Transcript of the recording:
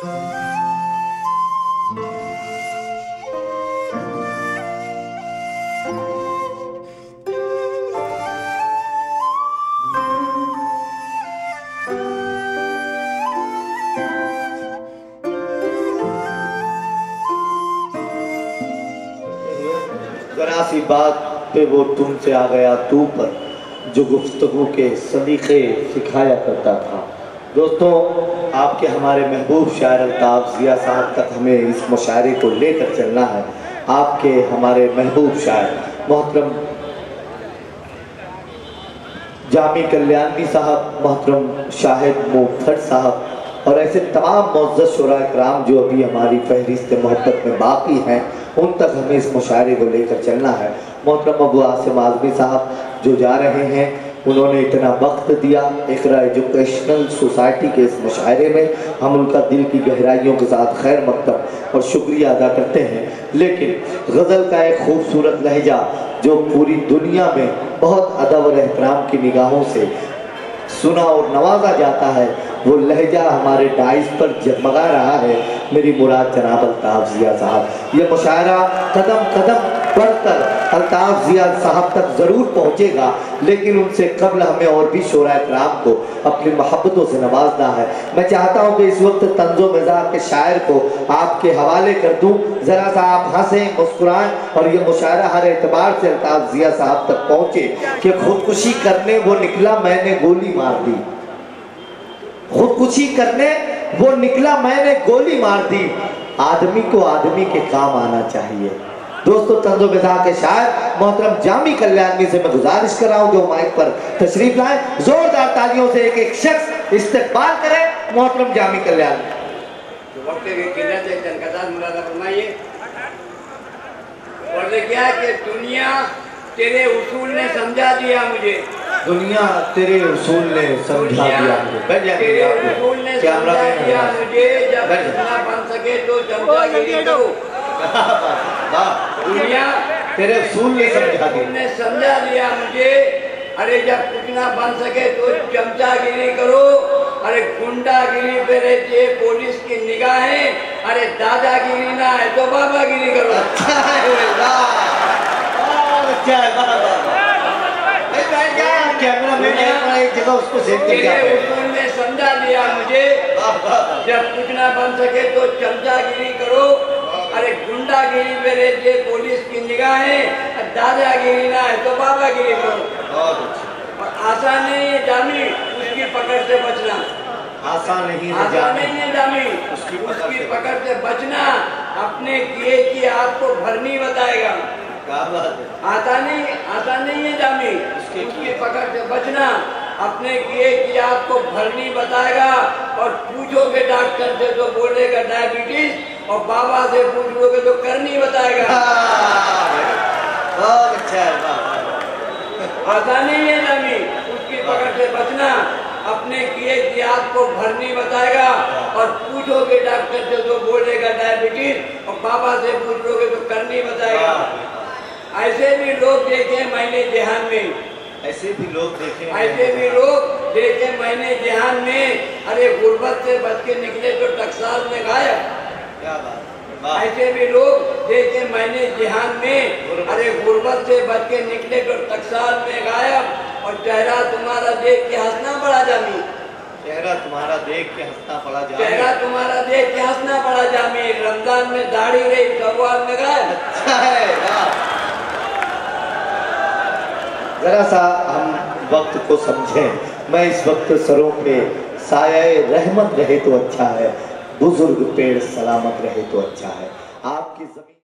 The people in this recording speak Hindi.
जरा सी बात पे वो तुमसे आ गया तू पर, जो गुफ्तगू के सलीके सिखाया करता था। दोस्तों, आपके हमारे महबूब शायर अल्ताफ ज़िया साहब तक हमें इस मुशायरे को लेकर चलना है। आपके हमारे महबूब शायर मोहतरम जामी कल्याणी साहब, मोहतरम शाहिद मुफद्दल साहब और ऐसे तमाम मुअज़्ज़ज़ शुरा इकराम जो अभी हमारी फहरिस्त मोहब्बत में बाकी हैं, उन तक हमें इस मुशायरे को लेकर चलना है। मोहतरम अबू आसिम आज़मी साहब जो जा रहे हैं, उन्होंने इतना वक्त दिया इक़रा एजुकेशनल सोसाइटी के इस मुशायरे में, हम उनका दिल की गहराइयों के साथ खैर मकदम और शुक्रिया अदा करते हैं। लेकिन गज़ल का एक खूबसूरत लहजा जो पूरी दुनिया में बहुत अदब और एहतराम की निगाहों से सुना और नवाजा जाता है, वो लहजा हमारे डाइस पर जगमगा रहा है। मेरी मुराद जनाब अल्ताफ ज़िया साहब। ये मुशायरा कदम कदम बढ़कर अल्ताफ ज़िया साहब तक ज़रूर पहुँचेगा, लेकिन उनसे कबल हमें और भी शोरा इकराम को अपनी मोहब्बतों से नवाजना है। मैं चाहता हूँ कि इस वक्त तंज़ो मिज़ाज के शायर को आपके हवाले कर दूँ। ज़रा सा आप हंसें, मुस्कुराएं और ये मुशायरा हर एतबार से अल्ताफ ज़िया साहब तक पहुँचे कि खुदकुशी करने वो निकला मैंने गोली मार दी, खुदकुशी करने वो निकला मैंने गोली मार दी, आदमी को आदमी के काम आना चाहिए। दोस्तों, तंज़ो मिज़ाज के शायर मोहतरम जामी कल्याणी से मैं गुजारिश कर रहा हूँ जो माइक पर तशरीफ लाएं। जोरदार तालियों से एक एक शख्स इस्तकबाल करें मोहतरम जामी कल्याणी। क्या कि दुनिया तेरे उसूल ने समझा दिया मुझे, दुनिया तेरे उसूल ने समझा दिया मुझे, तेरे उसूल ने समझा दिया मुझे, जब इतना बन सके तो चमचागिरी करो। दुनिया तेरे उसूल ने समझा दिया मुझे, अरे जब कुछ ना बन सके तो चमचागिरी करो, अरे गुंडागिरी पे रहती है पुलिस की निगाहें, अरे दादागिरी ना है तो बाबागिरी करो। अच्छा है, कैमरा में एक जगह उसको सेट करके उसूल ने समझा दिया मुझे, जब कुछ ना बन सके तो चमचागिरी करो, अरे गुंडागिरी पे रहती है पुलिस की निगाहें, दादागिरी ना है तो बाबागिरी करो। आसान नहीं है जामी उसकी पकड़ से बचना, आसान नहीं है जामी उसकी पकड़ से बचना, अपने किए की आपको भरनी बताएगा। आता नहीं है जामी उसकी पकड़ से बचना, अपने किए की आपको भरनी बताएगा। और पूछोगे डॉक्टर से तो बोलेगा डायबिटीज, और बाबा से पूछोगे तो करनी बताएगा। बहुत अच्छा है। आता नहीं है जामी उसकी पकड़ से बचना, अपने किए की आपको भरनी बताएगा। और पूछोगे डॉक्टर से तो बोलेगा डायबिटीज, और बाबा से पूछोगे तो करनी बताएगा। ऐसे भी लोग देखे मैंने जहान में, ऐसे भी लोग देखे मैंने जहान में, अरे गुर्बत से बच के निकले तो टकसाल में गायब। क्या बात। ऐसे भी लोग देखे मैंने जहान में, अरे गुर्बत से बच के निकले तो टकसाल में गायब। और चेहरा तुम्हारा देख के हंसना पड़ा जामी, चेहरा तुम्हारा देख के हंसना पड़ा जामी, चेहरा तुम्हारा देख के हंसना पड़ा जामी, रमजान में दाढ़ी रही शव्वाल में गायब। अच्छा है। जरा सा हम वक्त को समझें। मैं इस वक्त सरों पे साये रहमत रहे तो अच्छा है, बुजुर्ग पेड़ सलामत रहे तो अच्छा है। आपकी